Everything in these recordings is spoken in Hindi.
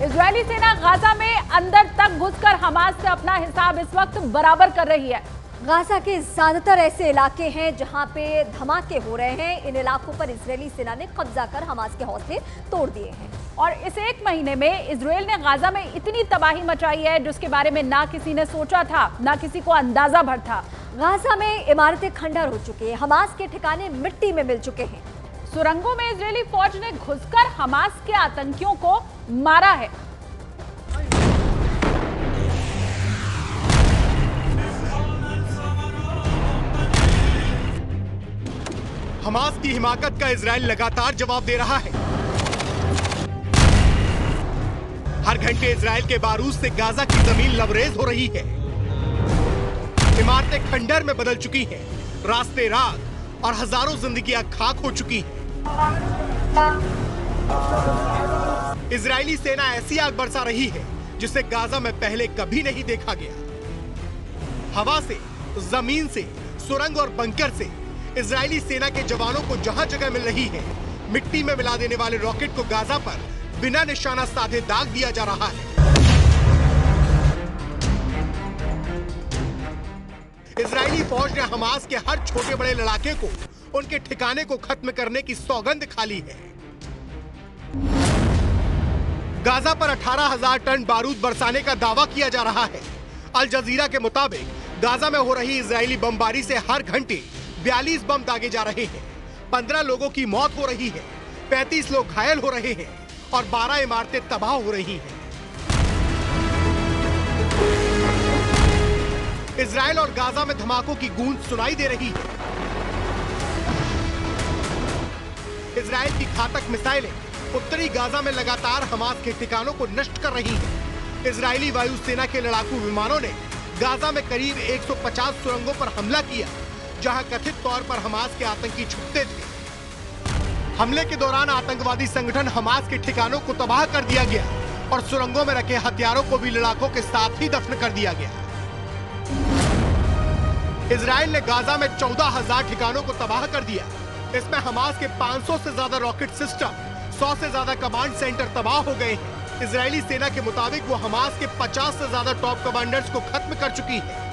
इजरायली सेना गाजा में अंदर तक घुसकर हमास से अपना हिसाब इस वक्त बराबर कर रही है। गाजा के ज्यादातर ऐसे इलाके हैं जहां पे धमाके हो रहे हैं। इन इलाकों पर इजरायली सेना ने कब्जा कर हमास के हौसले तोड़ दिए हैं। और इस एक महीने में इजरायल ने गाजा में इतनी तबाही मचाई है जिसके बारे में ना किसी ने सोचा था, ना किसी को अंदाजा भर था। गाजा में इमारतें खंडर हो चुकी हैं, हमास के ठिकाने मिट्टी में मिल चुके हैं। सुरंगों में इजरायली फौज ने घुसकर हमास के आतंकियों को मारा है। हमास की हिमाकत का इजराइल लगातार जवाब दे रहा है। हर घंटे इजराइल के बारूद से गाजा की जमीन लबरेज हो रही है। इमारतें खंडर में बदल चुकी हैं, रास्ते राख और हजारों जिंदगियां खाक हो चुकी हैं। इजरायली सेना ऐसी आग बरसा रही है जिसे गाजा में पहले कभी नहीं देखा गया। हवा से, जमीन से, सुरंग और बंकर से इजरायली सेना के जवानों को जहां जगह मिल रही है, मिट्टी में मिला देने वाले रॉकेट को गाजा पर बिना निशाना साधे दाग दिया जा रहा है। इजरायली फौज ने हमास के हर छोटे बड़े लड़ाके को, उनके ठिकाने को खत्म करने की सौगंध खा ली है। गाजा पर 18,000 टन बारूद बरसाने का दावा किया जा रहा है। अल जजीरा के मुताबिक गाजा में हो रही इजरायली बमबारी से हर घंटे 42 बम दागे जा रहे हैं। 15 लोगों की मौत हो रही है, 35 लोग घायल हो रहे हैं और 12 इमारतें तबाह हो रही हैं। इजराइल और गाजा में धमाकों की गूंज सुनाई दे रही है। इजराइल की घातक मिसाइलें उत्तरी गाजा में लगातार हमास के ठिकानों को नष्ट कर रही हैं। इजरायली वायुसेना के लड़ाकू विमानों ने गाजा में करीब 150 सुरंगों पर हमला किया, जहां कथित तौर पर हमास के आतंकी छुपते थे। हमले के दौरान आतंकवादी संगठन हमास के ठिकानों को तबाह कर दिया गया और सुरंगों में रखे हथियारों को भी लड़ाकों के साथ ही दफन कर दिया गया। इजराइल ने गाजा में 14,000 ठिकानों को तबाह कर दिया। इसमें हमास के 500 से ज्यादा रॉकेट सिस्टम, 100 से ज्यादा कमांड सेंटर तबाह हो गए हैं। इजरायली सेना के मुताबिक वो हमास के 50 से ज्यादा टॉप कमांडर्स को खत्म कर चुकी है।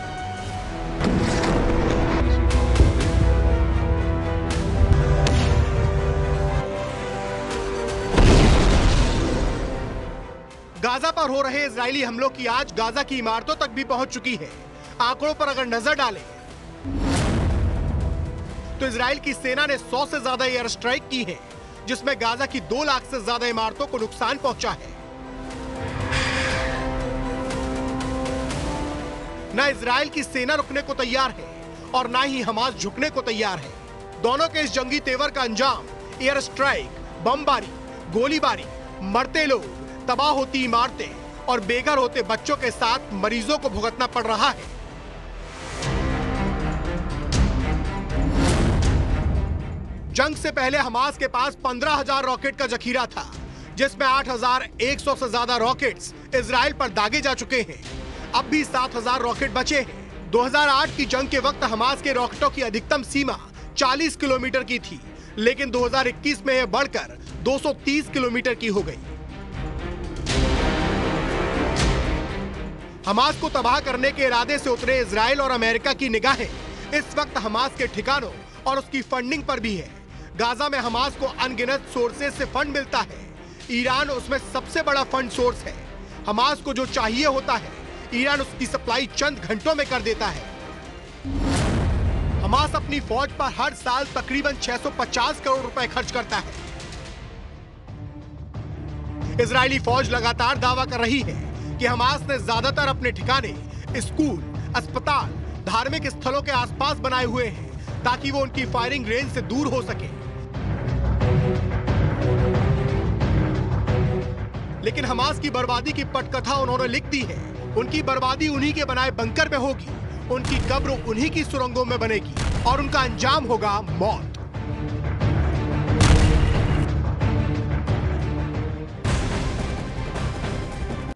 गाजा पर हो रहे इजरायली हमलों की आंच गाजा की इमारतों तक भी पहुंच चुकी है। आंकड़ों पर अगर नजर डालें तो इजराइल की सेना ने 100 से ज्यादा एयर स्ट्राइक की है, जिसमें गाजा की 2 लाख से ज्यादा इमारतों को नुकसान पहुंचा है। न इजराइल की सेना रुकने को तैयार है और न ही हमास झुकने को तैयार है। दोनों के इस जंगी तेवर का अंजाम एयर स्ट्राइक, बमबारी, गोलीबारी, मरते लोग, तबाह होती इमारतें और बेघर होते बच्चों के साथ मरीजों को भुगतना पड़ रहा है। जंग से पहले हमास के पास 15,000 रॉकेट का जखीरा था, जिसमें 8,100 से ज्यादा रॉकेट्स इजराइल पर दागे जा चुके हैं। अब भी 7,000 रॉकेट बचे हैं। 2008 की जंग के वक्त हमास के रॉकेटों की अधिकतम सीमा 40 किलोमीटर की थी, लेकिन 2021 में यह बढ़कर 230 किलोमीटर की हो गई। हमास को तबाह करने के इरादे से उतरे इजराइल और अमेरिका की निगाहें इस वक्त हमास के ठिकानों और उसकी फंडिंग पर भी है। गाजा में हमास को अनगिनत सोर्सेज से फंड मिलता है। ईरान उसमें सबसे बड़ा फंड सोर्स है। हमास को जो चाहिए होता है, ईरान उसकी सप्लाई चंद घंटों में कर देता है। हमास अपनी फौज पर हर साल तकरीबन 650 करोड़ रुपए खर्च करता है। इजरायली फौज लगातार दावा कर रही है कि हमास ने ज्यादातर अपने ठिकाने स्कूल, अस्पताल, धार्मिक स्थलों के आसपास बनाए हुए हैं ताकि वो उनकी फायरिंग रेंज से दूर हो सके। लेकिन हमास की बर्बादी की पटकथा उन्होंने लिख दी है। उनकी बर्बादी उन्हीं के बनाए बंकर में होगी, उनकी कब्र उन्हीं की सुरंगों में बनेगी और उनका अंजाम होगा मौत।